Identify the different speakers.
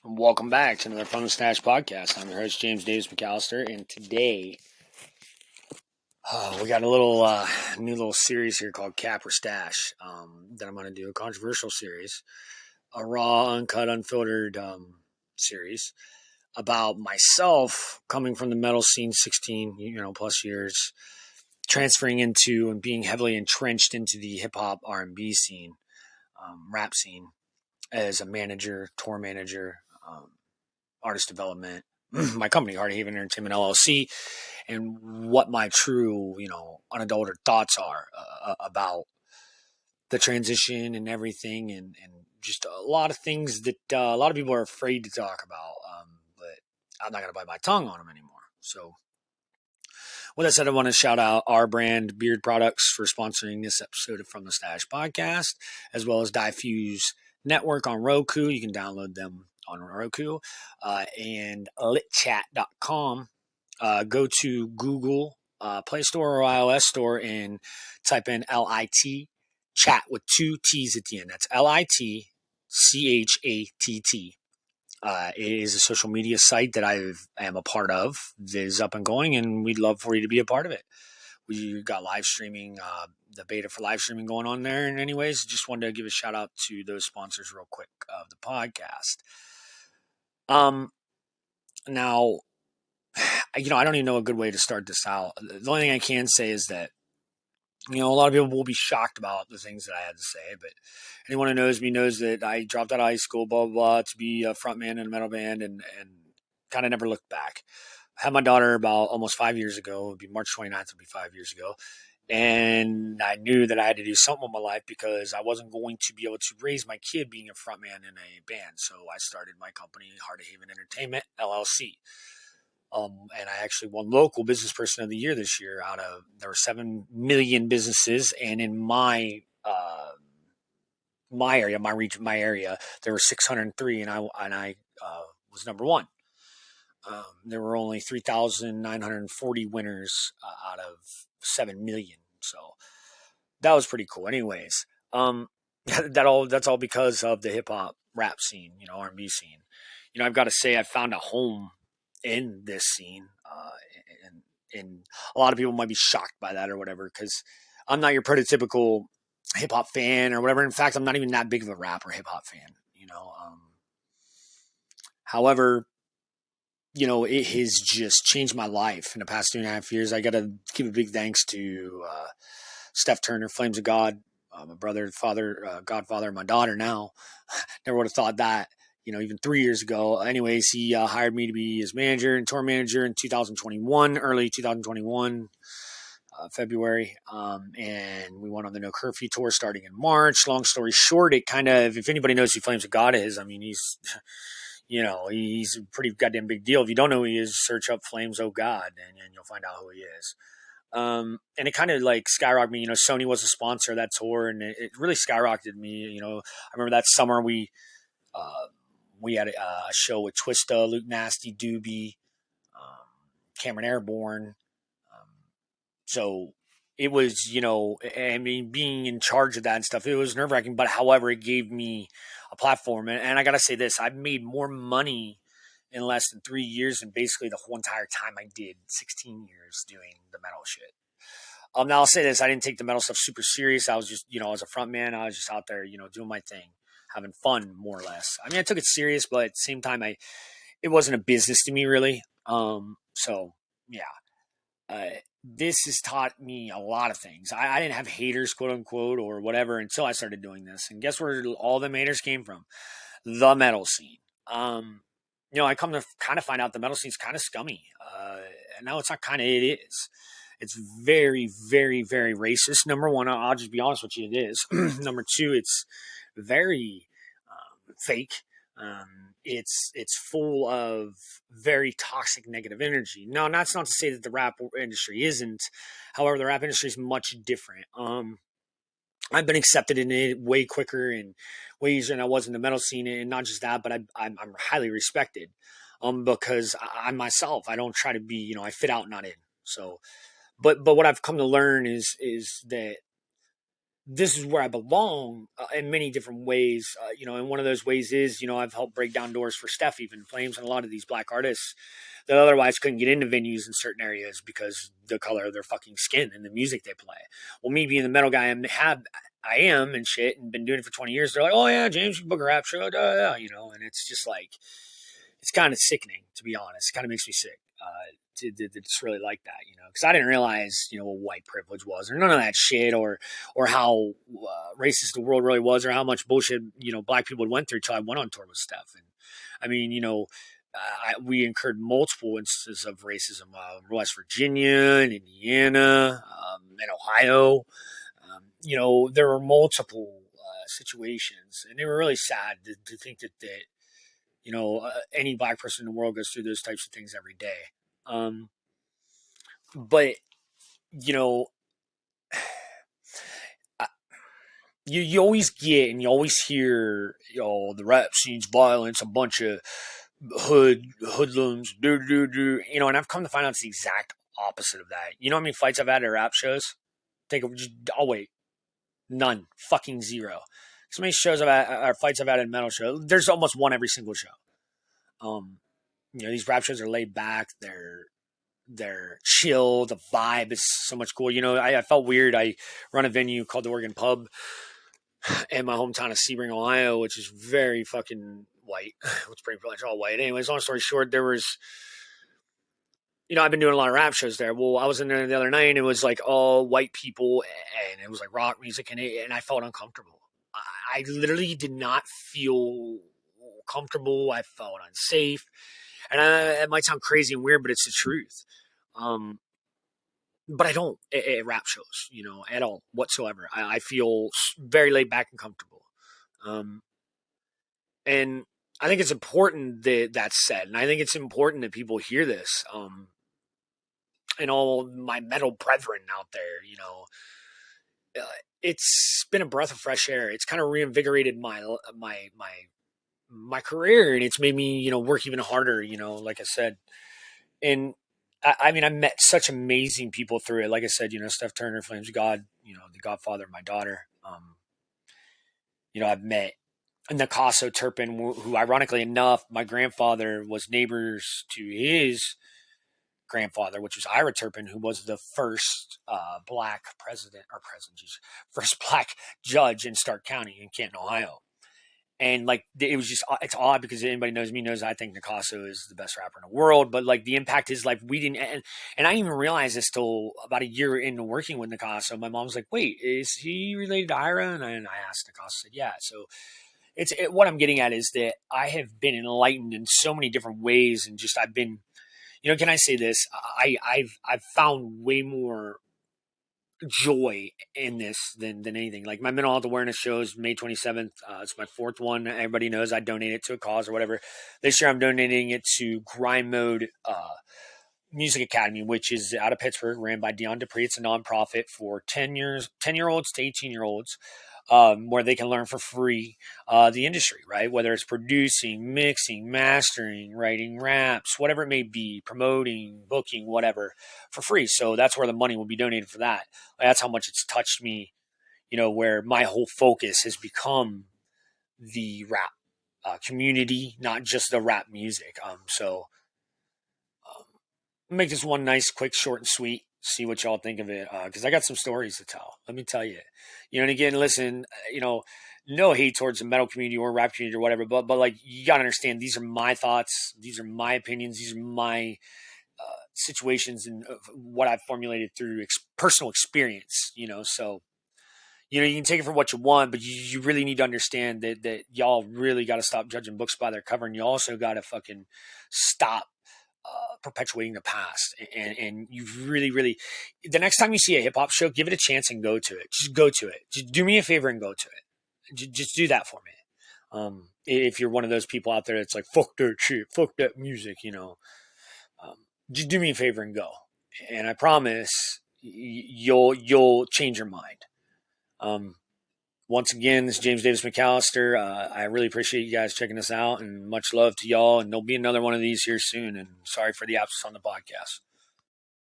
Speaker 1: Welcome back to another From the Stache podcast. I'm your host, James Davis McAllister, and today we got a new little series here called Cap or Stash that I'm going to do, a controversial series, a raw, uncut, unfiltered series about myself coming from the metal scene, 16 plus years, transferring into and being heavily entrenched into the hip hop R&B scene, rap scene, as a manager, tour manager. Artist development, my company, Heart of Haven Entertainment LLC, and what my true, unadulterated thoughts are about the transition and everything, and just a lot of things that a lot of people are afraid to talk about, but I'm not going to bite my tongue on them anymore. So, with that said, I want to shout out our brand, Beard Products, for sponsoring this episode of From the Stache podcast, as well as Diffuse Network on Roku. You can download them on Roku, and litchat.com. Go to Google Play Store or iOS Store and type in LIT chat with two T's at the end. That's LITCHATT. It is a social media site that I am a part of that is up and going, and we'd love for you to be a part of it. We got live streaming, the beta for live streaming going on there. And anyways, just wanted to give a shout out to those sponsors real quick of the podcast. Now, I don't even know a good way to start this out. The only thing I can say is that, a lot of people will be shocked about the things that I had to say, but anyone who knows me knows that I dropped out of high school, blah, blah, blah, to be a frontman in a metal band, and kind of never looked back. I had my daughter about almost 5 years ago. It would be March 29th, would be 5 years ago. And I knew that I had to do something with my life because I wasn't going to be able to raise my kid being a frontman in a band. So I started my company, Heart of Haven Entertainment, LLC. And I actually won Local Business Person of the Year this year. There were 7 million businesses, and in my area, my region, my area, there were 603, and I was number one. There were only 3,940 winners out of 7 million. So that was pretty cool. Anyways, that's all because of the hip hop rap scene, R&B scene. I've got to say I found a home in this scene. And a lot of people might be shocked by that or whatever, because I'm not your prototypical hip hop fan or whatever. In fact, I'm not even that big of a rap or hip hop fan, however, it has just changed my life in the past 2.5 years. I got to give a big thanks to Steph Turner, Flames of God, my brother, father, godfather, my daughter now. Never would have thought that, even 3 years ago. Anyways, he hired me to be his manager and tour manager in 2021, early 2021, February. And we went on the No Curfew tour starting in March. Long story short, it kind of, if anybody knows who Flames of God is, I mean, he's a pretty goddamn big deal. If you don't know who he is, search up Flames, oh God, and you'll find out who he is. And it kind of like skyrocketed me. Sony was a sponsor of that tour, and it really skyrocketed me. I remember that summer we had a show with Twista, Luke Nasty, Doobie, Cameron Airborne. So it was, being in charge of that and stuff, it was nerve-wracking. But however, it gave me a platform. And I got to say this, I've made more money in less than 3 years than basically the whole entire time I did 16 years doing the metal shit. Now I'll say this, I didn't take the metal stuff super serious. I was just, as a front man, I was just out there, doing my thing, having fun more or less. I mean, I took it serious, but at the same time, it wasn't a business to me really. So yeah, this has taught me a lot of things. I didn't have haters, quote unquote, or whatever until I started doing this. And guess where all the haters came from? The metal scene. I come to kind of find out the metal scene's kind of scummy. No, it's not kind of, it is. It's very, very, very racist. Number one, I'll just be honest with you, it is. Number two, it's very fake. It's full of very toxic negative energy. No, that's not to say that the rap industry isn't. However, the rap industry is much different. I've been accepted in it way quicker and way easier than I was in the metal scene. And not just that, but I'm highly respected because I'm myself. I don't try to be, I fit out, not in. So, but what I've come to learn is that this is where I belong in many different ways. And one of those ways is, I've helped break down doors for Steph, even Flames, and a lot of these black artists that otherwise couldn't get into venues in certain areas because the color of their fucking skin and the music they play. Well, me being the metal guy I am and shit, and been doing it for 20 years. They're like, oh yeah, James, you book a rap show, and it's just like, it's kind of sickening, to be honest. It kind of makes me sick. To just really like that, because I didn't realize, what white privilege was, or none of that shit, or how racist the world really was, or how much bullshit, black people had went through till I went on tour with Steph. And I mean, we incurred multiple instances of racism in West Virginia and Indiana, and Ohio. There were multiple situations, and they were really sad to think that any black person in the world goes through those types of things every day. But you always get and you always hear, the rap scene's violence, a bunch of hoodlums, and I've come to find out it's the exact opposite of that. You know how many fights I've had at rap shows? I'll wait. None. Fucking zero. So many shows or fights I've had at a metal show. There's almost one every single show. These rap shows are laid back. They're chill. The vibe is so much cool. I felt weird. I run a venue called the Oregon Pub in my hometown of Sebring, Ohio, which is very fucking white. It's pretty much all white. Anyways, long story short, there was, I've been doing a lot of rap shows there. Well, I was in there the other night and it was like all white people and it was like rock music and I felt uncomfortable. I literally did not feel comfortable. I felt unsafe. And it might sound crazy and weird, but it's the truth. But I don't at rap shows, at all whatsoever. I feel very laid back and comfortable. And I think it's important that that's said. And I think it's important that people hear this. And all my metal brethren out there, it's been a breath of fresh air. It's kind of reinvigorated my career, and it's made me, work even harder, like I said. And I mean, I met such amazing people through it. Like I said, Steph Turner, Flames of God, the godfather of my daughter. I've met Nakaso Turpin, who ironically enough, my grandfather was neighbors to his grandfather, which was Ira Turpin, who was the first black first black judge in Stark County in Canton, Ohio. And it was just, it's odd because anybody knows me knows I think Nakaso is the best rapper in the world. But the impact is we didn't, and I didn't even realize this till about a year into working with Nakaso. My mom was like, "Wait, is he related to Ira?" And I asked Nakaso, said, "Yeah." So what I'm getting at is that I have been enlightened in so many different ways, and just I've been, can I say this? I've found way more joy in this than anything. Like my mental health awareness shows May 27th. It's my fourth one. Everybody knows I donate it to a cause or whatever. This year I'm donating it to Grind Mode Music Academy, which is out of Pittsburgh, ran by Dion Dupree. It's a nonprofit for 10-year-olds to 18-year-olds. Where they can learn for free the industry, right? Whether it's producing, mixing, mastering, writing raps, whatever it may be, promoting, booking, whatever, for free. So that's where the money will be donated for that. That's how much it's touched me, where my whole focus has become the rap community, not just the rap music. So make this one nice, quick, short, and sweet. See what y'all think of it, because I got some stories to tell. Let me tell you. And again, listen, no hate towards the metal community or rap community or whatever, but you gotta understand, these are my thoughts, these are my opinions, these are my situations and what I've formulated through personal experience. So you can take it for what you want, but you really need to understand that y'all really got to stop judging books by their cover, and you also got to fucking stop perpetuating the past. And you really, the next time you see a hip hop show, give it a chance and go to it. Just go to it. Just do me a favor and go to it. Just do that for me. If you're one of those people out there that's like, fuck that shit, fuck that music, just do me a favor and go. And I promise you'll change your mind. Once again, this is James Davis McAllister. I really appreciate you guys checking us out, and much love to y'all. And there'll be another one of these here soon. And sorry for the absence on the podcast.